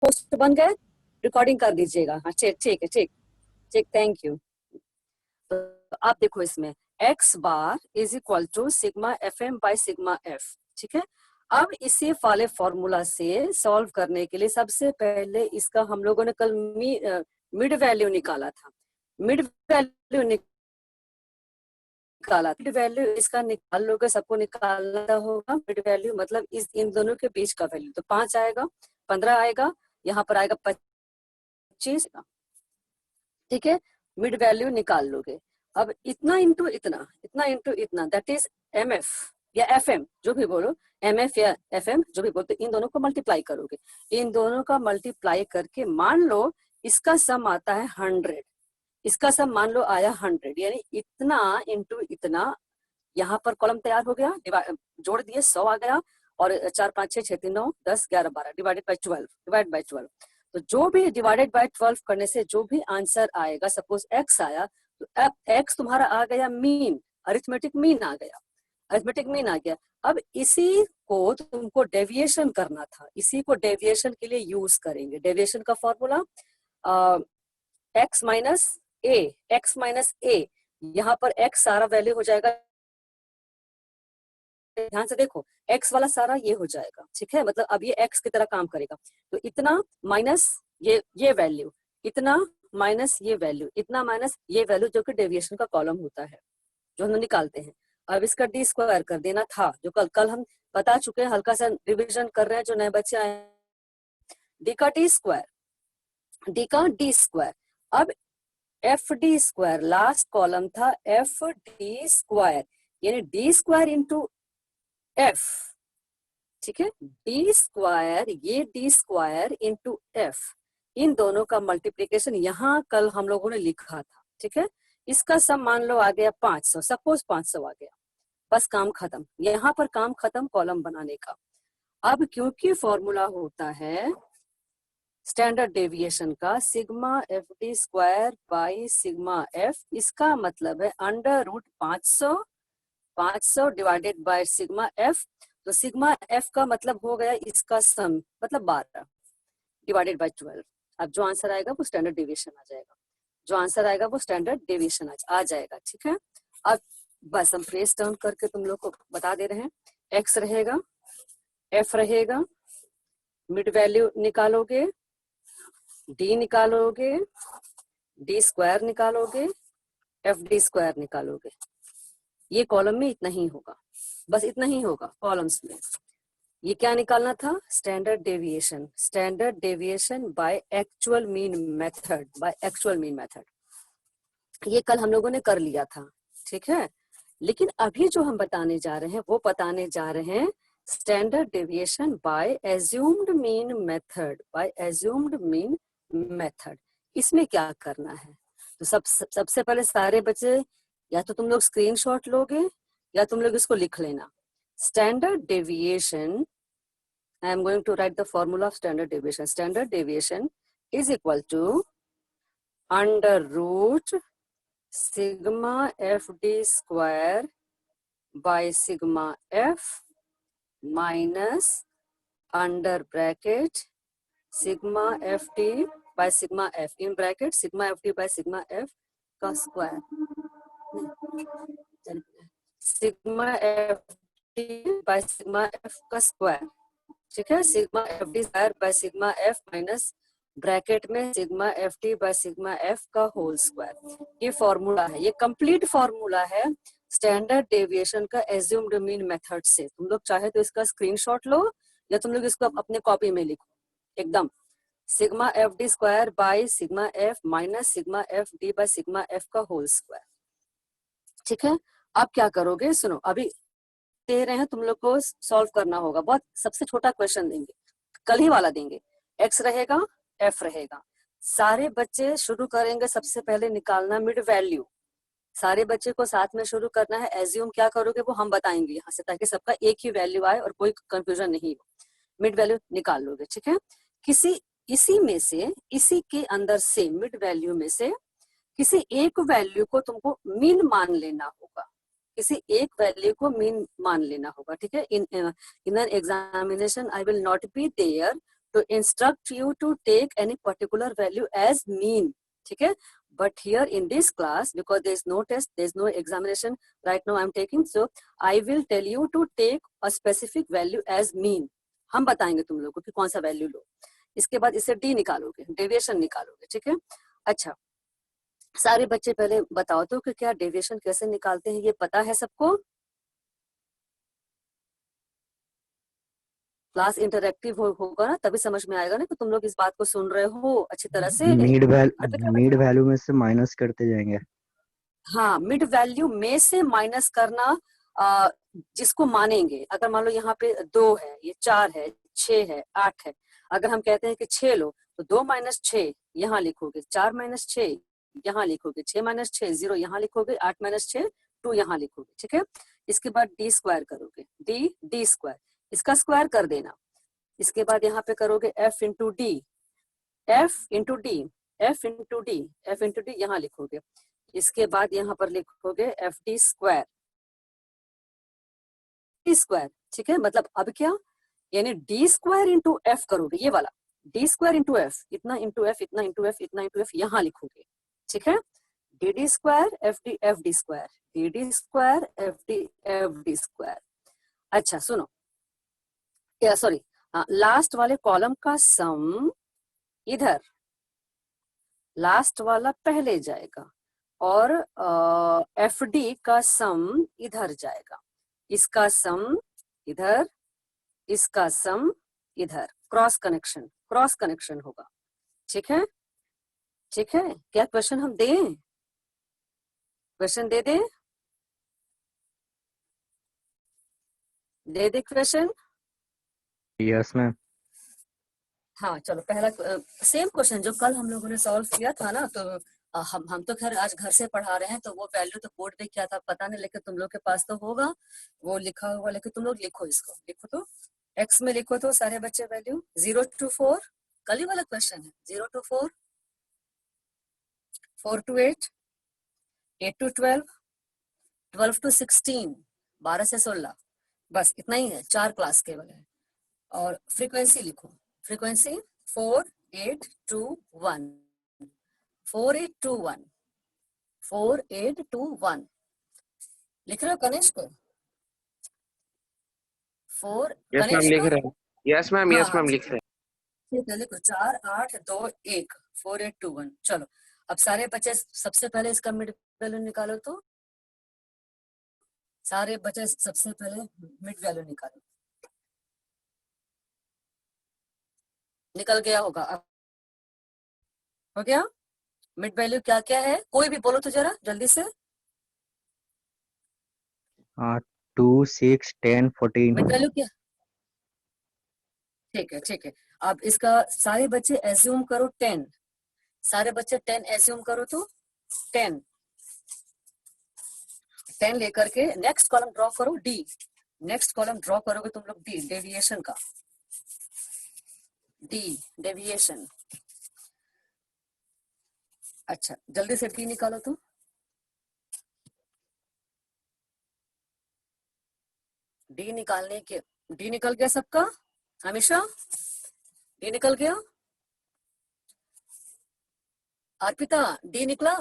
Post बन गए, recording कर दीजिएगा। हाँ ठीक ठीक है, ठीक ठीक, थैंक यू। तो आप देखो इसमें x bar is equal to sigma f m by sigma f, ठीक है। अब इसी वाले फॉर्मूला से सॉल्व करने के लिए सबसे पहले इसका हम लोगों ने कल मिड वैल्यू निकाला था। मिड वैल्यू निकाला, मिड वैल्यू इसका निकाल लोगे, सबको निकालना होगा। मिड वैल्यू मतलब इन दोनों के बीच का वैल्यू, तो 5 आएगा, 15 आएगा, यहाँ पर आएगा 25, ठीक है। मिड वैल्यू निकाल लोगे। अब इतना इंटू इतना, इतना इंटू इतना, दैट इज एम एफ या एफ एम, जो भी बोलो, एम एफ या एफ एम जो भी बोलते, इन दोनों को मल्टीप्लाई करोगे। इन दोनों का मल्टीप्लाई करके मान लो इसका सम आता है 100, इसका सम मान लो आया 100, यानी इतना इंटू इतना, यहाँ पर कॉलम तैयार हो गया, जोड़ दिए 100 आ गया, और 4 5 6 6 3 9 10 11 12 डिवाइडेड बाय 12, डिवाइड बाय 12। तो जो भी डिवाइडेड बाय 12 करने से जो भी आंसर आएगा, सपोज x आया, तो अब x तुम्हारा आ गया मीन, अरिथमेटिक मीन आ गया, अरिथमेटिक मीन आ गया। अब इसी को तुमको डेविएशन करना था, इसी को डेविएशन के लिए यूज करेंगे। डेविएशन का फॉर्मूला x माइनस ए, x माइनस ए, यहाँ पर x सारा वैल्यू हो जाएगा, ध्यान से देखो, x वाला सारा ये हो जाएगा, ठीक है। मतलब अब ये x की तरह काम करेगा। तो इतना माइनस ये वैल्यू, इतना माइनस ये वैल्यू, इतना माइनस ये वैल्यू, जो कि डेविएशन का कॉलम होता है, जो हम निकालते हैं। अब इसका डी स्क्वायर कर देना था, जो कल हम बता चुके हैं, हल्का सा रिविजन कर रहे हैं जो नए बच्चे आए। डी का डी स्क्वायर, डी का डी स्क्वायर। अब F D square, last column था एफ डी स्क्वायर, यानी डी स्क्वायर इंटू एफ, ठीक है। डी स्क्वायर, ये डी स्क्वायर इंटू एफ, इन दोनों का मल्टीप्लीकेशन यहाँ कल हम लोगों ने लिखा था, ठीक है। इसका सम मान लो आ गया 500, सपोज 500 आ गया, बस काम खत्म, यहाँ पर काम खत्म कॉलम बनाने का। अब क्योंकि फॉर्मूला होता है स्टैंडर्ड डेविएशन का sigma F D square by sigma f, इसका मतलब है under root 500 divided by sigma f. तो सिग्मा एफ का मतलब हो गया इसका सम, मतलब 12 डिवाइडेड बाय 12। अब जो आंसर आएगा वो स्टैंडर्ड डेविएशन आ जाएगा, जो आंसर आएगा वो स्टैंडर्ड डेविएशन आ जाएगा, ठीक है। अब बस हम फ्रेज टर्न करके तुम लोग को बता दे रहे हैं। एक्स रहेगा, एफ रहेगा, मिड वैल्यू निकालोगे, डी निकालोगे, डी स्क्वायर निकालोगे, एफ डी स्क्वायर निकालोगे। ये कॉलम में इतना ही होगा, बस इतना ही होगा कॉलम्स में। ये क्या निकालना था? Standard deviation, standard deviation by actual mean method, by actual mean method. ये कल हम लोगों ने कर लिया था, ठीक है। लेकिन अभी जो हम बताने जा रहे हैं वो बताने जा रहे हैं standard deviation by assumed mean method, by assumed mean method. इसमें क्या करना है? तो सबसे पहले सारे बच्चे या तो तुम लोग स्क्रीनशॉट लोगे या तुम लोग इसको लिख लेना। Standard deviation, I am going to write the formula of standard deviation. Standard deviation is equal to under root sigma F D square by sigma F minus under bracket sigma F D by sigma F, in bracket sigma F D by sigma F का square, sigma F D by sigma F का square, ठीक है। Sigma F D square by sigma F minus bracket में sigma F D by sigma F का whole square. ये formula है, ये complete formula है स्टैंडर्ड डेविएशन का एज्यूम्ड मीन मेथड से। तुम लोग चाहे तो इसका स्क्रीनशॉट लो या तुम लोग इसको अपने कॉपी में लिखो एकदम। Sigma F D square by sigma F minus sigma F D by sigma F का होल स्क्वायर, ठीक है। अब क्या करोगे? सुनो, अभी दे रहे हैं तुम लोग को सॉल्व करना होगा, बहुत सबसे छोटा क्वेश्चन देंगे, कल ही वाला देंगे। एक्स रहेगा, एफ रहेगा, सारे बच्चे शुरू करेंगे सबसे पहले निकालना मिड वैल्यू। सारे बच्चे को साथ में शुरू करना है। एज्यूम क्या करोगे वो हम बताएंगे यहाँ से, ताकि सबका एक ही वैल्यू आए और कोई कंफ्यूजन नहीं हो। मिड वैल्यू निकाल लोगे, ठीक है। इसी में से, इसी के अंदर से, मिड वैल्यू में से किसी एक वैल्यू को तुमको मीन मान लेना होगा, किसी एक वैल्यू को मीन मान लेना होगा, ठीक है। In an examination I will not be there to instruct you to take any particular value as mean. ठीक है, but here in this class, because there is no test, there is no examination right now I'm taking, so I will tell you to take a specific value as mean. हम बताएंगे तुम लोगों को कि कौन सा वैल्यू लो, इसके बाद इसे डी निकालोगे, डेविएशन निकालोगे. ठीक है, अच्छा सारे बच्चे पहले बताओ तो कि क्या डेविएशन कैसे निकालते हैं, ये पता है सबको? क्लास इंटरैक्टिव होगा ना, तभी समझ में आएगा ना कि तुम लोग इस बात को सुन रहे हो अच्छी तरह से. मिड वैल्यू में से माइनस करते जाएंगे. हाँ, मिड वैल्यू में से माइनस करना, जिसको मानेंगे. अगर मान लो यहाँ पे 2 है, ये 4 है, 6 है, 8 है. अगर हम कहते हैं कि 6 लो, तो 2 - 6 यहाँ लिखोगे, 4 - 6 यहाँ लिखोगे, 6 - 6 0 यहाँ लिखोगे, 8 - 6 2 यहाँ लिखोगे. ठीक है, इसके बाद डी स्क्वायर करोगे, डी स्क्वायर, इसका स्क्वायर कर देना. इसके बाद यहाँ पे करोगे F into D, F into D, F into D, F into D यहाँ लिखोगे. इसके बाद यहाँ पर लिखोगे F D square, D square. ठीक है, मतलब अब क्या, यानी डी स्क्वायर इंटू एफ करोगे, ये वाला डी स्क्वायर इंटू एफ, इतना इंटू एफ, इतना इंटू एफ, इतना इंटू एफ यहाँ लिखोगे. ठीक है, D D square F D square, D D square F D square. अच्छा सुनो, या सॉरी, लास्ट वाले कॉलम का सम इधर, लास्ट वाला पहले जाएगा, और एफ डी का सम इधर जाएगा. इसका सम इधर, इसका सम इधर, क्रॉस कनेक्शन होगा. ठीक है, ठीक है. क्या क्वेश्चन हम दें, क्वेश्चन दे दे क्वेश्चन? Yes ma'am. हाँ चलो, पहला सेम क्वेश्चन जो कल हम लोगों ने सॉल्व किया था ना, तो हम तो खैर आज घर से पढ़ा रहे हैं, तो वो वैल्यू तो बोर्ड पे क्या था पता नहीं, लेकिन तुम लोग के पास तो होगा वो लिखा हुआ. लेकिन तुम लोग लिखो, इसको लिखो, तो एक्स में लिखो तो सारे बच्चे वैल्यू 0 to 4, कल ही वाला क्वेश्चन है. 0 to 4, 4 to 8, 8 to 12, 12 to 16, 12 से 16, बस इतना ही है, 4 क्लास केवल है. और फ्रीक्वेंसी लिखो, फ्रीक्वेंसी 4821, 4821, 4821 लिख रहे हो कनिष्क को? 4 यस मैम लिख रहे हैं. यस मैम, यस मैम लिख रहे हैं. ठीक है, लिखो 4 8 2 1 4821. चलो अब सारे बच्चे सबसे पहले इसका मिड वैल्यू निकालो, तो सारे बच्चे सबसे पहले मिड वैल्यू निकालो. निकल गया होगा, अब हो गया. मिड वैल्यू क्या क्या है, कोई भी बोलो तो जरा जल्दी से. 2 6 10 14. मिड वैल्यू क्या? ठीक है, ठीक है. अब इसका सारे बच्चे एज्यूम करो 10, सारे बच्चे 10 एज्यूम करो, तो 10 लेकर के नेक्स्ट कॉलम ड्रॉ करो डी, नेक्स्ट कॉलम ड्रॉ करोगे तुम लोग डी, डेविएशन का, डी डेविएशन. अच्छा जल्दी से डी निकालो, तो डी निकालने के, डी निकल गया सबका, हमेशा डी निकल गया. अर्पिता डी निकला?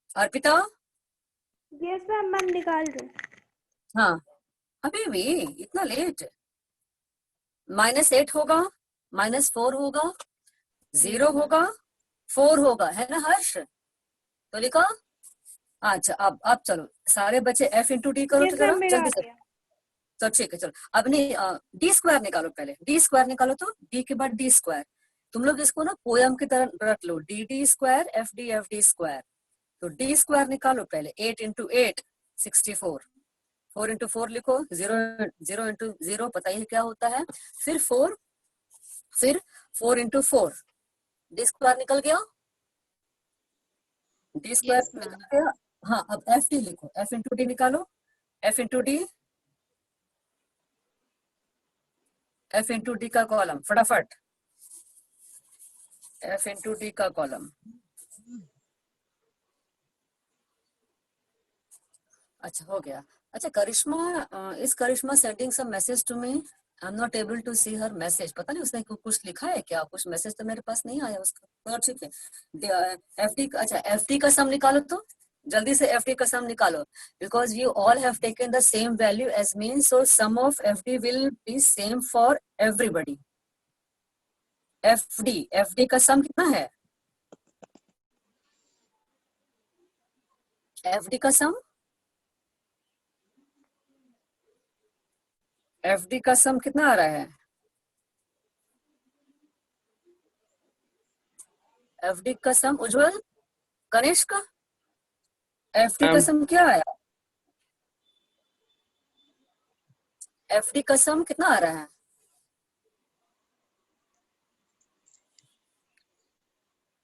अर्पिता? यस मैम, मैं निकाल रही हूँ. हाँ अभी भी इतना लेट. -8 होगा, -4 होगा, 0 होगा, 4 होगा, है ना हर्ष? तो लिखा. अच्छा अब चलो सारे बच्चे एफ इंटू डी करो, तो जरा जल्दी से. तो ठीक है चलो, अब नहीं डी स्क्वायर निकालो पहले, डी स्क्वायर निकालो, तो डी के बाद डी स्क्वायर. तुम लोग इसको ना पोयम की तरह रख लो, D D square F D square. तो डी स्क्वायर निकालो पहले, 8 इंटू 8 64, 4 इंटू 4 लिखो, 0 इंटू 0 पता ही क्या होता है, फिर 4 इंटू 4, डी स्क्वायर निकल गया, डी स्क्वायर निकल गया. हाँ अब एफ डी लिखो, एफ इंटू डी निकालो, F into D, F into D का कॉलम फटाफट, एफ इंटू डी का कॉलम. अच्छा हो गया. अच्छा Karishma, is Karishma sending some message to me? I am not able to see her message, पता नहीं उसने कुछ लिखा है क्या, कुछ मैसेज तो मेरे पास नहीं आया उसका। ठीक है, एफडी, अच्छा एफडी का सम निकालो तो जल्दी से, एफडी का सम निकालो, because you all have taken the same value as mean, so sum of fd will be same for everybody. Fd का सम कितना है, एफडी का सम, एफडी का सम कितना आ रहा है, एफडी का सम, उज्जवल गणेश का एफडी का सम क्या आया, एफडी का सम कितना आ रहा है,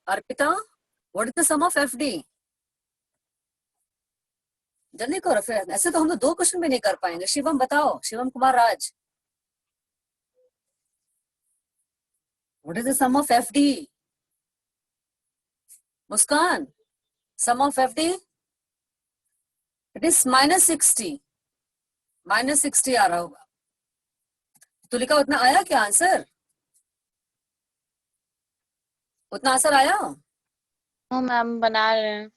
Arpita what is the sum of fd, जल्दी करो फिर, ऐसे तो हम लोग 2 क्वेश्चन भी नहीं कर पाएंगे। शिवम बताओ, Shivam Kumar Raj, what is the sum of FD, Muskan sum of FD, it is -60, -60 आ रहा होगा। तुलिका उतना आया क्या आंसर, उतना आंसर आया? मैम बना रहे हैं।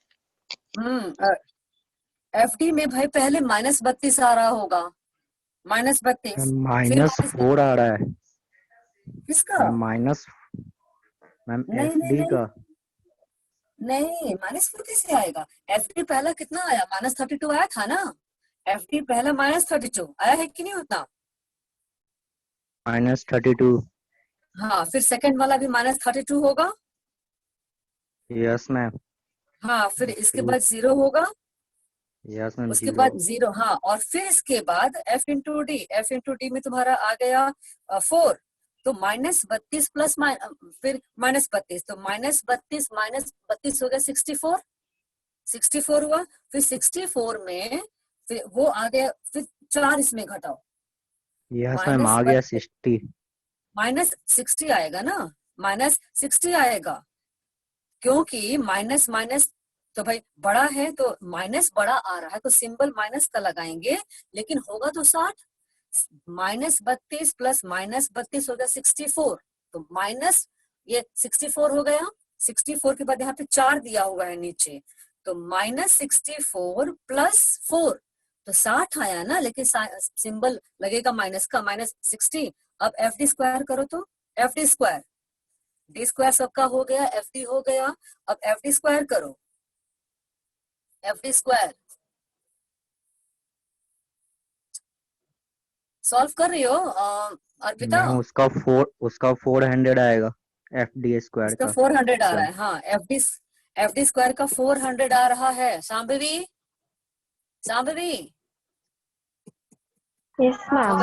एफडी में भाई पहले -32 आ रहा होगा, -32, -4 आ रहा है किसका, माइनस, मैम नहीं नहीं एफडी का। नहीं, -4 कैसे आएगा, एफडी पहला कितना आया, -32 आया था ना, एफडी पहला -32 आया है कि नहीं उतना, -32। हाँ फिर सेकंड वाला भी -32 होगा, यस मैम। हाँ फिर इसके बाद 0 होगा, यस मैम, उसके 0। बाद 0, हाँ, और फिर इसके बाद एफ इंटू डी में तुम्हारा आ गया 4, तो -32 प्लस फिर -32, तो -32 हो गया 64, 64 हुआ, फिर 64 में फिर वो आ गया, फिर 4 इसमें घटाओ, यस मैम, आ गया 60। -60 आएगा ना, -60 आएगा, क्योंकि माइनस माइनस तो भाई बड़ा है, तो माइनस बड़ा आ रहा है तो सिंबल माइनस का लगाएंगे, लेकिन होगा तो 60, -32 प्लस -32 हो गया 64, तो माइनस ये 64 हो गया, 64 के बाद यहाँ पे 4 दिया हुआ है नीचे, तो -64 प्लस 4, तो 60 आया ना, लेकिन सिंबल लगेगा माइनस का, -60। अब एफ डी स्क्वायर करो तो, F D square, D square सबका हो गया, एफ डी हो गया, अब एफ डी स्क्वायर करो, एफ डी स्क्वायर सॉल्व कर रही हो अर्पिता, मैम उसका 400 आएगा एफ डी स्क्वायर इसका का। 400 आ रहा है, हाँ एफ डी स्क्वायर का 400 आ रहा है, शांभवी यस मैम।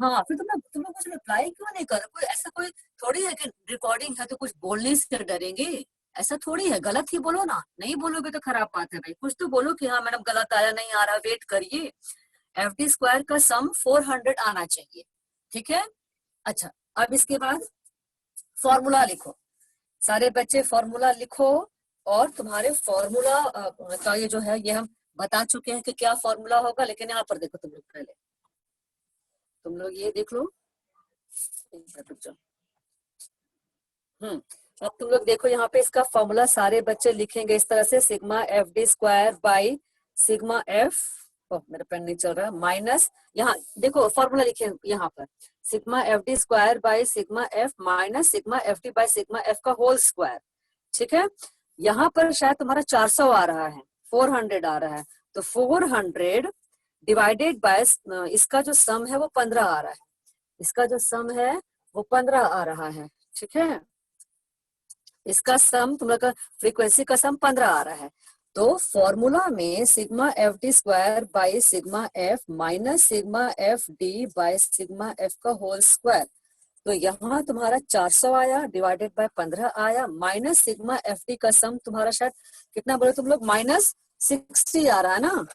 हाँ फिर तुम लोग कुछ रिप्लाई क्यों नहीं कर रहे, कोई ऐसा कोई थोड़ी है कि रिकॉर्डिंग है तो कुछ बोलने से डरेंगे, ऐसा थोड़ी है, गलत ही बोलो ना, नहीं बोलोगे तो खराब बात है भाई, कुछ तो बोलो कि हाँ मैडम गलत आया, नहीं आ रहा, वेट करिए, एफ डी स्क्वायर का सम 400 आना चाहिए, ठीक है। अच्छा अब इसके बाद फॉर्मूला लिखो, सारे बच्चे फॉर्मूला लिखो, और तुम्हारे फॉर्मूला का ये जो है ये हम बता चुके हैं कि क्या फॉर्मूला होगा, लेकिन यहाँ पर देखो तुम लोग, पहले तुम लोग ये देख लो, अब तुम लोग देखो यहाँ पे इसका फॉर्मूला सारे बच्चे लिखेंगे इस तरह से, sigma F D square by sigma F, मेरा पेन नहीं चल रहा, माइनस, यहाँ देखो फॉर्मूला लिखे यहाँ पर, sigma F D square by sigma F minus sigma F D by sigma F का होल स्क्वायर, ठीक है। यहाँ पर शायद तुम्हारा 400 आ रहा है, 400 आ रहा है, तो 400 डिवाइडेड बाय इसका जो सम है वो 15 आ रहा है, इसका जो सम है वो 15 आ रहा है, ठीक है, इसका सम तुम लोग का फ्रीक्वेंसी का सम 15 आ रहा है, तो फॉर्मूला में sigma F D square by sigma F minus sigma F D by sigma F का होल स्क्वायर, तो यहाँ तुम्हारा 400 आया डिवाइडेड बाय 15 आया, माइनस सिग्मा एफ डी का सम तुम्हारा शायद कितना बोले तुम लोग, -60 आ रहा है ना,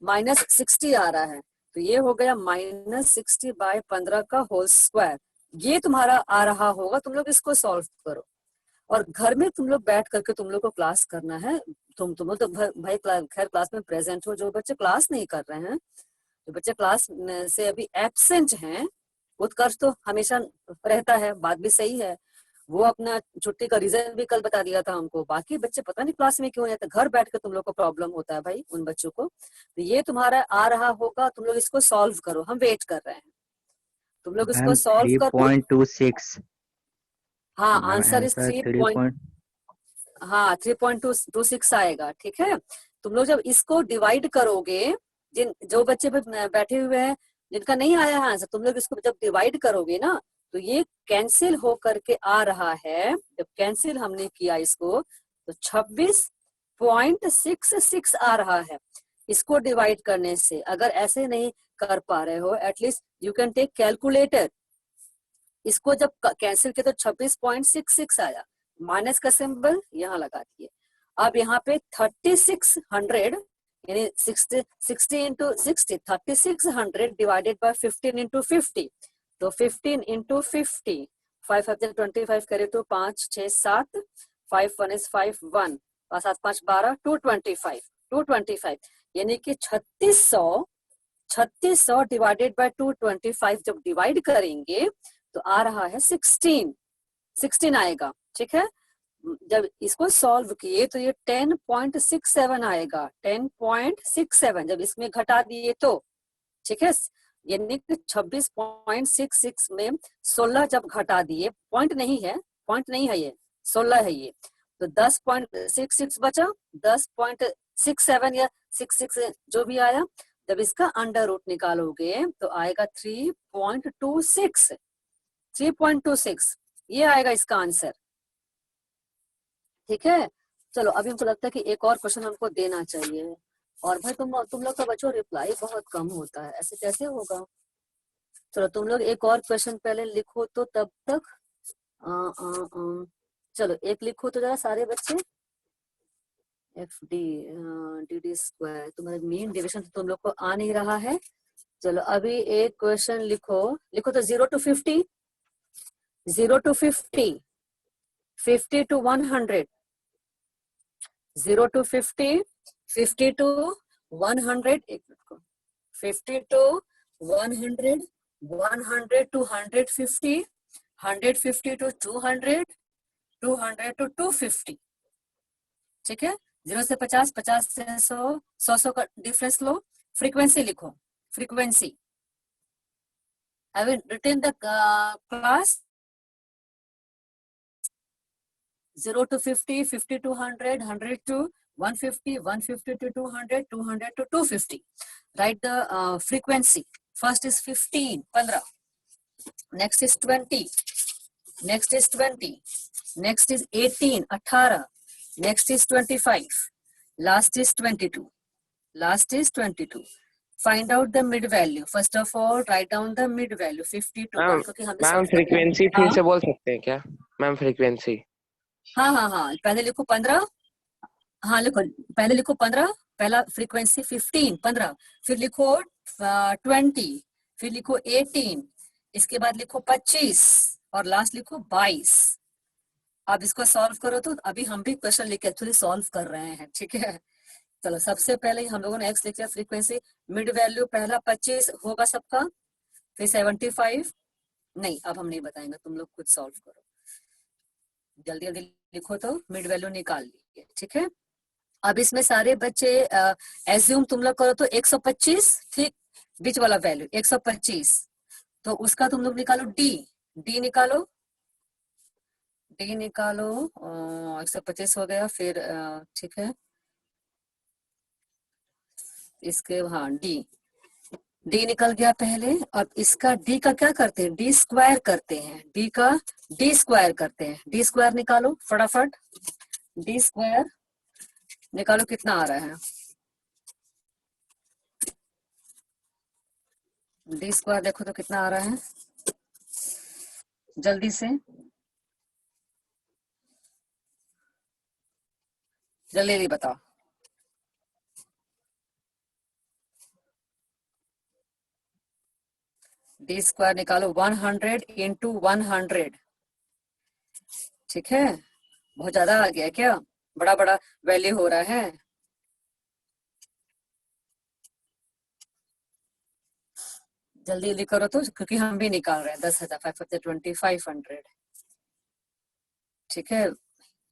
-60 आ रहा है, तो ये हो गया -60 बाय 15 का होल स्क्वायर, ये तुम्हारा आ रहा होगा, तुम लोग इसको सॉल्व करो, और घर में तुम लोग बैठ करके तुम लोग को क्लास करना है, तुम लोग तो भाई खैर क्लास में प्रेजेंट हो, जो बच्चे क्लास नहीं कर रहे हैं, जो बच्चे क्लास से अभी एब्सेंट हैं, उत्कर्ष तो हमेशा रहता है, बात भी सही है। वो अपना छुट्टी का रीजन भी कल बता दिया था हमको। बाकी बच्चे पता नहीं क्लास में क्यों नहीं आते, घर बैठ के तुम लोग को प्रॉब्लम होता है भाई उन बच्चों को। तो ये तुम्हारा आ रहा होगा, तुम लोग इसको सॉल्व करो, हम वेट कर रहे हैं, तुम लोग इसको मैम सॉल्व करो। 3.26। हाँ, ma'am answer is answer 3 3 point. हाँ 3.26 आएगा। ठीक है, तुम लोग जब इसको डिवाइड करोगे, जो बच्चे बैठे हुए हैं जिनका नहीं आया है आंसर, तुम लोग इसको जब डिवाइड करोगे ना, तो ये कैंसिल हो करके आ रहा है। जब कैंसिल हमने किया इसको, तो 26.66 आ रहा है। इसको डिवाइड करने से अगर ऐसे नहीं कर पा रहे हो, at least you can take calculator. इसको जब कैंसिल किया तो 26.66 आया, माइनस का सिंबल यहाँ लगा दिए। अब यहाँ पे 3600 यानी 60 इंटू 60, 3600 डिवाइडेड बाय 15 इंटू 50, तो 15 इंटू 50, 5 25 करे तो 5 6 7, 5 1 is 5 1, 5 7 5 12, 225 यानी कि 3600 डिवाइडेड बाय 225 जब डिवाइड करेंगे तो आ रहा है 16 आएगा। ठीक है, जब इसको सॉल्व किए तो ये 10.67 आएगा, 10.67 जब इसमें घटा दिए तो। ठीक है, यानी कि 26.66 में 16 जब घटा दिए, पॉइंट नहीं है ये, 16 है ये, तो 10.66 बचा, 10.67 या 66 जो भी आया, जब इसका अंडर रूट निकालोगे तो आएगा 3.26 ये आएगा इसका आंसर। ठीक है, चलो अभी हमको लगता है कि एक और क्वेश्चन हमको देना चाहिए। और भाई तुम लोग का बच्चों रिप्लाई बहुत कम होता है, ऐसे कैसे होगा? चलो तुम लोग एक और क्वेश्चन पहले लिखो तो तब तक चलो एक लिखो तो जरा सारे बच्चे। F D D D square, तुम्हारे मीन डिविजन तो तुम लोग को आ नहीं रहा है। चलो अभी एक क्वेश्चन लिखो तो 0 to 50, 0 to 50, 50 to 100, 0 to 50, 50 to 100, 50 to 100, 100 to 150, 150 to 200, 200 to 250। ठीक है, 0 से 50, 50 से 100, 100 का डिफरेंस लो। फ्रीक्वेंसी लिखो, frequency. Have you written the class? 0 to 50, 50 to 100, 100 to 150, 150 to 200, 200 to 250. Write the frequency. First is 15, 15. Next is 20. Next is 20. Next is 18, 18. Next is 25. Last is 22. Last is 22. Find out the mid value. First of all, write down the mid value 50 to 1, क्योंकि हमने ma'am solve करना है। Frequency फिर से बोल सकते हैं क्या मैम? फ्रीक्वेंसी हाँ, पहले लिखो 15। हाँ लिखो, पहले लिखो 15, पहला फ्रीक्वेंसी 15, 15, फिर लिखो 20, फिर लिखो 18, इसके बाद लिखो 25 और लास्ट लिखो 22। अब इसको सॉल्व करो तो अभी हम भी क्वेश्चन लेके एक्चुअली सॉल्व कर रहे हैं। ठीक है, चलो सबसे पहले हम लोगों ने एक्स लिख लिया, फ्रीक्वेंसी मिड वैल्यू पहला 25 होगा सबका, फिर 75 नहीं, अब हम नहीं बताएंगे, तुम लोग खुद सॉल्व करो, जल्दी जल्दी लिखो तो मिड वैल्यू निकाल लीजिए। ठीक है, अब इसमें सारे बच्चे एज्यूम तुम लोग करो तो 125, ठीक, बीच वाला वैल्यू 125, तो उसका तुम लोग निकालो डी निकालो, डी निकालो, 125 हो गया, फिर ठीक है, इसके हाँ डी निकल गया पहले। अब इसका डी का क्या करते हैं, डी स्क्वायर करते हैं, डी का डी स्क्वायर करते हैं, डी स्क्वायर निकालो फटाफट, डी स्क्वायर निकालो कितना आ रहा है, डी स्क्वायर देखो तो कितना आ रहा है, जल्दी से जल्दी बताओ। डी स्क्वायर निकालो 100 इंटू 100। ठीक है, बहुत ज्यादा आ गया क्या, बड़ा बड़ा वैल्यू हो रहा है। जल्दी जल्दी करो तो, क्योंकि हम भी निकाल रहे हैं 10,000, 5,2500। ठीक है,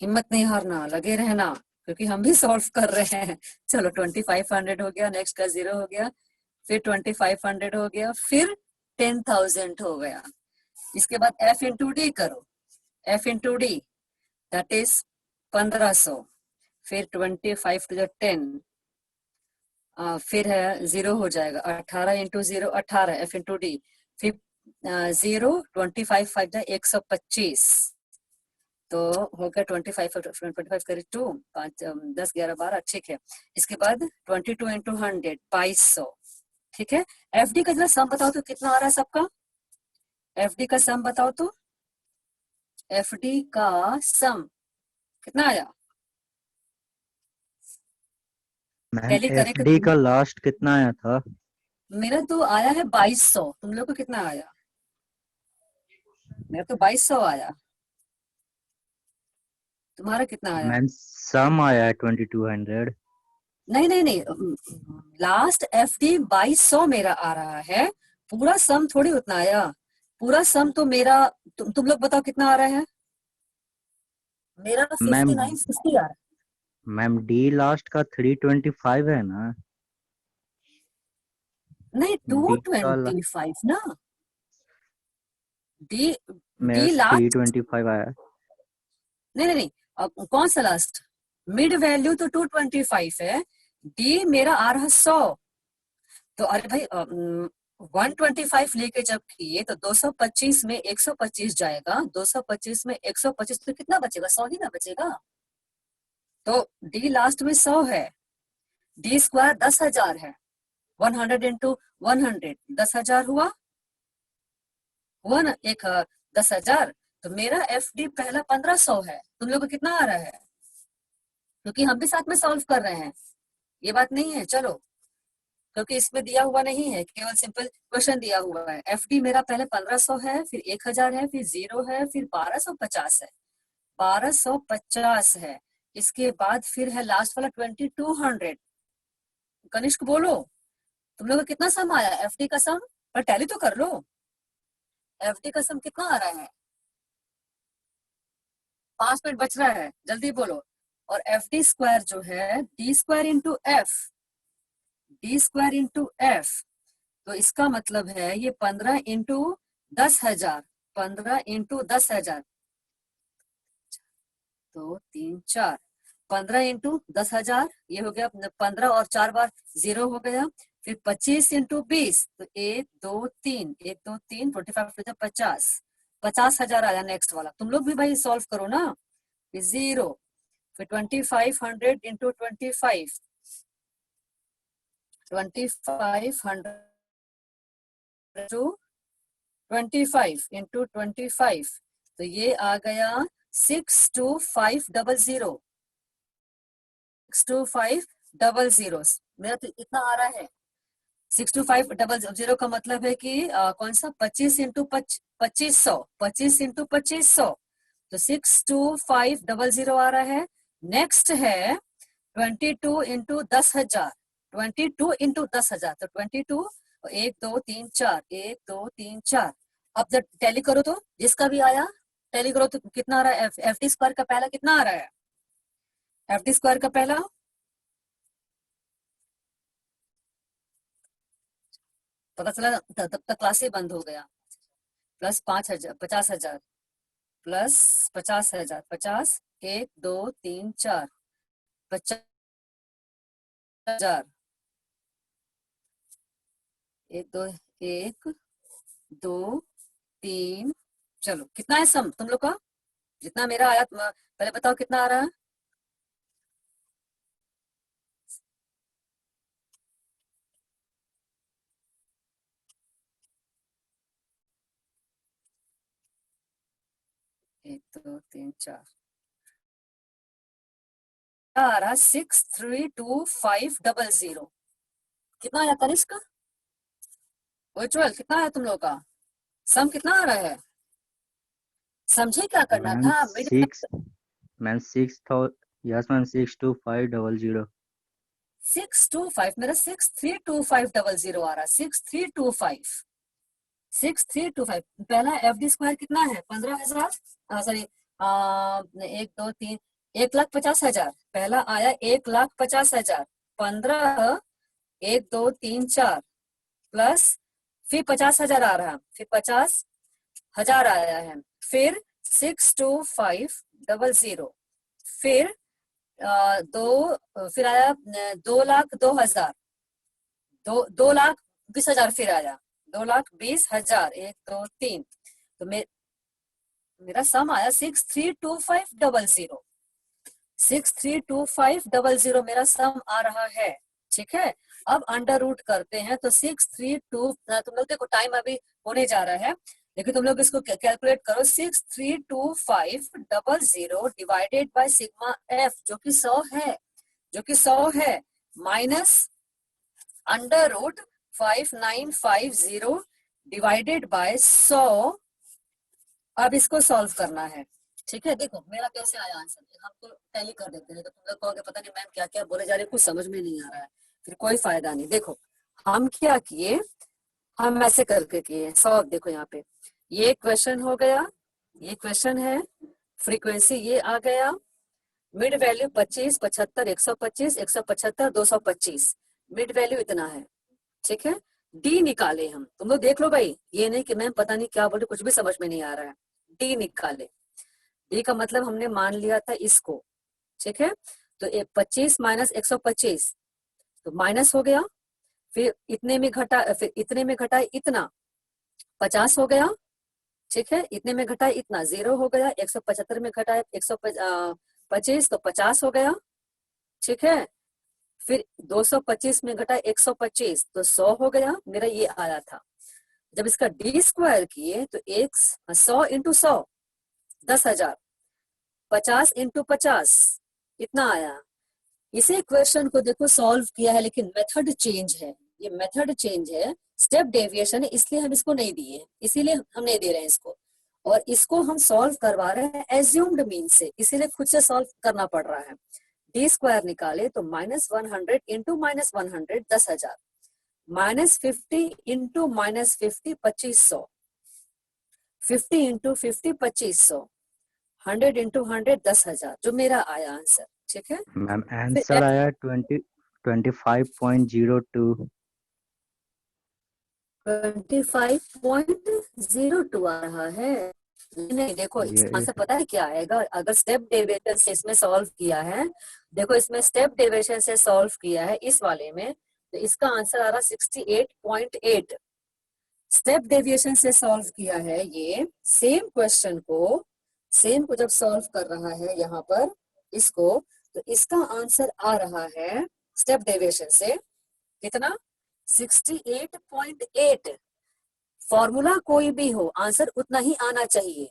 हिम्मत नहीं हारना, लगे रहना, क्योंकि हम भी सॉल्व कर रहे हैं। चलो 2500 हो गया, नेक्स्ट का 0 हो गया, फिर 2500 हो गया, फिर 10,000 हो गया। इसके बाद f इंटू डी करो, f into D that is 1500, फिर 25 टू 10, फिर है 0 हो जाएगा, 18 इंटू 0 18, f इंटू डी, फिर 0 25 5 125, तो हो गया 25 करी 2 5 10 11 12, ठीक है। इसके बाद 22 इंटू 100 2200, ठीक है। एफडी का जरा सम बताओ तो कितना आ रहा है सबका, एफडी का सम बताओ तो, एफडी का सम कितना आया, मैम टैली करे एफडी का लास्ट कितना आया था? मेरा तो आया है 2200, तुम लोग को कितना आया, मेरा तो 2200 आया, तुम्हारा कितना आया? मैम सम आया है 2200। नहीं नहीं नहीं, लास्ट एफडी 2200 मेरा आ रहा है, पूरा सम थोड़ी उतना आया, पूरा सम तो मेरा, तुम लोग बताओ कितना आ रहा है, मेरा तो मैम 5960 आ रहा है। मैम डी लास्ट का 325 है ना? नहीं डी का 225 ना, डी मेरा डी लास्ट 325 आया। नहीं नहीं नहीं, अब कौन सा लास्ट, मिड वैल्यू तो 225 है, डी मेरा आ रहा 100, तो अरे भाई 125 लेके जब किए तो 225 में 125 जाएगा, 225 में 125 तो कितना बचेगा, 100 ही ना बचेगा, तो डी लास्ट में 100 है, डी स्क्वायर 10,000 है, 100 इंटू 100 10,000 हुआ ना, एक 10,000, तो मेरा एफ डी पहला 1500 है, तुम लोग को कितना आ रहा है, क्योंकि हम भी साथ में सॉल्व कर रहे हैं, ये बात नहीं है, चलो, क्योंकि इसमें दिया हुआ नहीं है, केवल सिंपल क्वेश्चन दिया हुआ है। एफ डी मेरा पहले 1500 है, फिर 1000 है, फिर 0 है, फिर 1250 है, 1250 है, इसके बाद फिर है लास्ट वाला 2200। कनिष्क बोलो, तुम लोग को कितना सम आया एफडी का सम, पर टैली तो कर लो, एफडी का सम कितना आ रहा है, 5 मिनट बच रहा है, जल्दी बोलो। और एफ डी स्क्वायर जो है D square into F, D square into F, तो इसका मतलब है ये 15 इंटू 10,000, 15 इंटू 10,000, 2 3 4, 15 इंटू 10,000, ये हो गया 15 और 4 बार 0 हो गया, फिर 25 इंटू 20, तो 1 2 3 1 2 3 25 50, 50,000 आया नेक्स्ट वाला, तुम लोग भी भाई सॉल्व करो ना, फिर 0, फिर 2500 इंटू 25, 2500 टू 25 इंटू 25, तो ये आ गया 62500, 62500, मेरा तो इतना आ रहा है, 62500 का मतलब है कि कौन सा 25 इंटू 2500, 25 इंटू 2500, तो 62500 आ रहा है। नेक्स्ट है 22 इंटू 10,000, 22 इंटू 10,000, तो 22, 1 2 3 4, 1 2 3 4, अब जब टैली करो तो जिसका भी आया टैली करो तो कितना आ रहा है, एफ डी स्क्वायर का पहला कितना आ रहा है, एफ डी स्क्वायर का पहला पता चला तब तक क्लास ही बंद हो गया, प्लस 5,000 50,000 प्लस 50,000 50, 1 2 3 4 50,000, 1 2 1 2 3, चलो कितना है सम तुम लोग का, जितना मेरा आया पहले बताओ कितना आ रहा है, एक दो तीन चार, आ रहा 632,500, कितना आया कनिष्क, वर्चुअल कितना है तुम लोग का, सम कितना आ रहा है, समझे क्या करना मैम था, 62500। 625, मेरा 632,500 आ रहा, 6325, 6325। पहला FD स्क्वायर कितना है? 15,000, सॉरी 1 2 3 1,50,000। पहला आया 1,50,000, 15 1 2 3 4 प्लस फिर 50,000 आ रहा, फिर 50,000 आया है, फिर 62500, फिर फिर आया 2,02,000, 2,20,000, फिर आया 2,20,000, 1 2 3। तो मेरा सम आया 632500, 632500 मेरा सम आ रहा है। ठीक है, अब अंडर रूट करते हैं तो 632, तुम लोग देखो टाइम अभी होने जा रहा है, लेकिन तुम लोग इसको कैलकुलेट करो। 632500 डिवाइडेड बाय सिग्मा एफ जो कि 100 है, minus under root 5950 divided by 100। अब इसको सॉल्व करना है। ठीक है, देखो मेरा कैसे आया आंसर, हम तो टैली कर देते हैं, तो तुम लोग कहोगे पता नहीं मैम क्या क्या बोले जा रहे हैं, कुछ समझ में नहीं आ रहा है, फिर कोई फायदा नहीं। देखो हम क्या किए, हम ऐसे करके किए सॉल्व। देखो यहाँ पे ये क्वेश्चन हो गया, ये क्वेश्चन है, फ्रीक्वेंसी ये आ गया, मिड वैल्यू 25 75 125 175 225, मिड वैल्यू इतना है। ठीक है, डी निकाले हम, तुम लोग देख लो भाई, ये नहीं कि मैम पता नहीं क्या बोले, कुछ भी समझ में नहीं आ रहा है। डी निकाले, डी का मतलब हमने मान लिया था इसको। ठीक है, तो 25 माइनस 125 तो माइनस हो गया, फिर इतने में घटा, फिर इतने में घटा इतना 50 हो गया। ठीक है, इतने में घटा इतना 0 हो गया, 175 में घटा 125 तो 50 हो गया। ठीक है, फिर 225 में घटा 125 तो 100 हो गया, मेरा ये आया था। जब इसका डी स्क्वायर किए तो 100 इंटू 100 10,000, 50 इंटू 50 इतना आया। इसे क्वेश्चन को देखो सॉल्व किया है, लेकिन मेथड चेंज है, ये मेथड चेंज है, स्टेप डेविएशन है, इसलिए हम इसको नहीं दिए, इसीलिए हम नहीं दे रहे हैं इसको, और इसको हम सॉल्व करवा रहे हैं एज्यूम्ड मीन से, इसीलिए खुद से सॉल्व करना पड़ रहा है। डी स्क्वायर निकाले तो -100 इंटू -100 10,000, -50 इंटू -50 2500, 50 इंटू 50 2500, 100 इंटू 100 10,000, जो मेरा आया आंसर। ठीक है मैम आंसर आया 25.02। 25.02 आ रहा है। नहीं देखो इसका आंसर पता है क्या आएगा, अगर स्टेप डेविएशन से इसमें सॉल्व किया है, देखो इसमें स्टेप डेविएशन से सॉल्व किया है इस वाले में, तो इसका आंसर आ रहा 68.8। स्टेप डेविएशन से सॉल्व किया है ये सेम क्वेश्चन को, जब सॉल्व कर रहा है यहाँ पर इसको, तो इसका आंसर आ रहा है स्टेप डेविएशन से कितना, 68.8। फॉर्मूला कोई भी हो आंसर उतना ही आना चाहिए।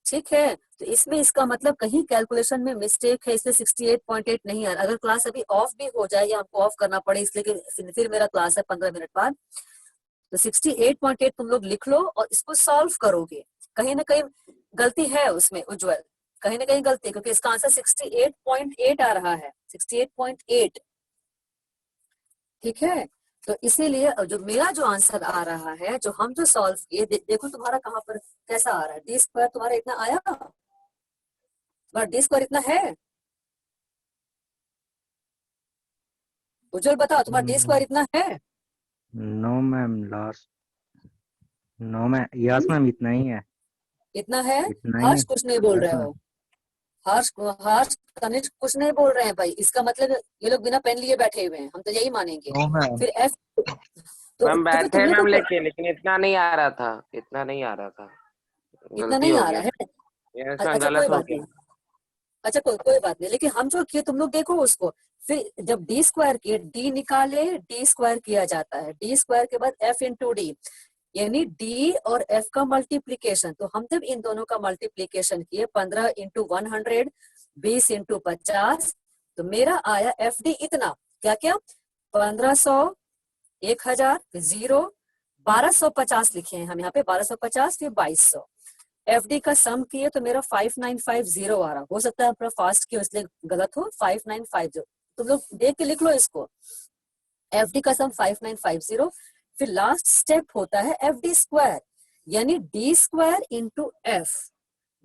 ठीक है, तो इसमें इसका मतलब कहीं कैलकुलेशन में मिस्टेक है, इसलिए 68.8 नहीं आ रहा। अगर क्लास अभी ऑफ भी हो जाए या हमको ऑफ करना पड़े इसलिए कि फिर मेरा क्लास है 15 मिनट बाद, तो 68.8 तुम लोग लिख लो और इसको सॉल्व करोगे। कहीं ना कहीं गलती है उसमें उज्जवल, कहीं ना कहीं गलती, क्योंकि इसका आंसर 68.8 आ रहा है, 68.8। ठीक है, तो इसीलिए जो मेरा जो आंसर आ रहा है, जो हम जो सॉल्व किए, देखो तुम्हारा कहाँ पर कैसा आ रहा है, डी स्क्वायर तुम्हारा इतना आया, तुम्हारा डी स्क्वायर इतना है, उज्जवल बताओ तुम्हारा डी स्क्वायर इतना है? No ma'am, last no ma'am, yes ma'am इतना ही है, इतना है। इतना ही हर्ष है। कुछ नहीं बोल रहे हो, हर्ष कनिष्क कुछ नहीं बोल रहे हैं भाई, इसका मतलब ये लोग बिना पेन लिए बैठे हुए हैं, हम तो यही मानेंगे। नो मैम, फिर एफ तो मैम बैठे तुमने मैम, तो लेकिन इतना नहीं आ रहा था, इतना नहीं आ रहा था, इतना गलती नहीं हो आ गया, रहा है। ये इसमें अच्छा गलत कोई हो बात गया। नहीं, अच्छा कोई बात नहीं, लेकिन हम जो किए तुम लोग देखो उसको, फिर जब डी स्क्वायर किए, डी निकाले, डी स्क्वायर किया जाता है, डी स्क्वायर के बाद एफ इंटू डी, यानी डी और एफ का मल्टीप्लीकेशन। तो हम जब इन दोनों का मल्टीप्लीकेशन किए 15 इंटू 100, 20 इंटू 50, तो मेरा आया एफ डी इतना, क्या क्या 1500, 1000, 0, 1250 लिखे हैं हम यहाँ पे, 1250 फिर 2200। एफ डी का सम किए तो मेरा 5950 आ रहा, हो सकता है अपना फास्ट किया इसलिए गलत हो, 5950 तुम लोग देख के लिख लो इसको। एफ डी का सम 5950, फिर लास्ट स्टेप होता है एफ डी स्क्वायर, यानी D square into F.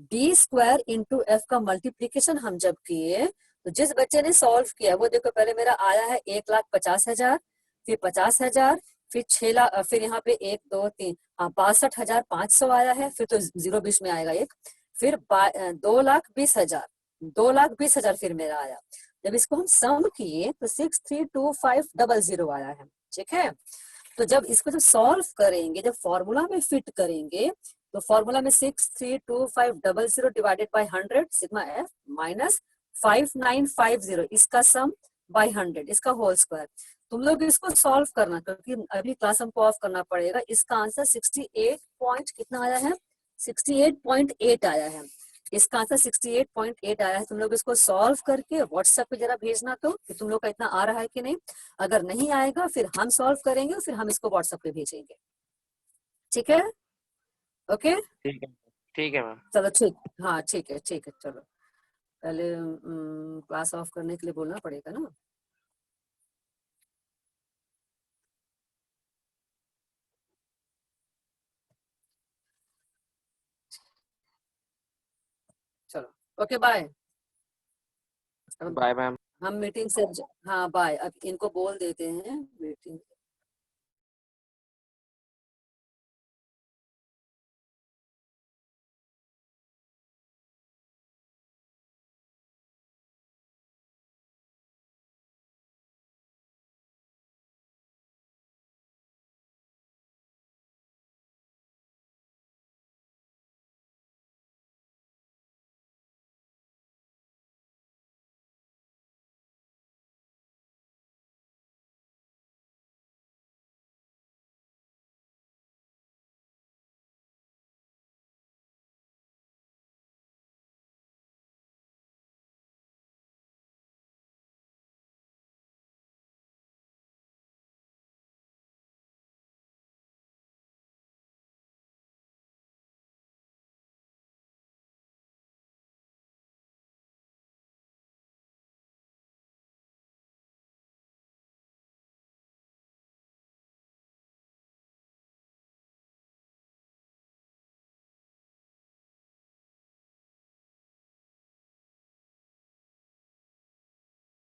D square into F का मल्टीप्लीकेशन हम जब किए तो जिस बच्चे ने सॉल्व किया वो देखो, पहले मेरा आया है 1,50,000, फिर 50,000, फिर 6 लाख, फिर यहाँ पे 1 2 3 62,500 आया है, फिर तो 0 बीच में आएगा एक, फिर 2,20,000, 2,20,000 फिर मेरा आया। जब इसको हम सम किए तो 632500 आया है, ठीक है। तो जब इसको जब सॉल्व करेंगे, जब फॉर्मूला में फिट करेंगे, तो फॉर्मूला में 632500 divided by 100 sigma F minus 5950 इसका सम बाय 100 इसका होल स्क्वायर। तुम लोग इसको सॉल्व करना, क्योंकि अगली क्लास हमको ऑफ करना पड़ेगा। इसका आंसर 68 पॉइंट कितना आया है, 68.8 आया है। इसका आंसर 68.8 आया है। तुम लोग इसको सॉल्व करके व्हाट्सएप पे जरा भेजना तो कि तुम लोग का इतना आ रहा है कि नहीं। अगर नहीं आएगा फिर हम सॉल्व करेंगे, फिर हम इसको व्हाट्सएप पे भेजेंगे, ठीक है। ओके ठीक है मैम। चलो ठीक, हाँ ठीक है चलो। पहले क्लास ऑफ करने के लिए बोलना पड़ेगा ना। चलो ओके बाय। Bye ma'am. हम मीटिंग से, हाँ बाय। अब इनको बोल देते हैं मीटिंग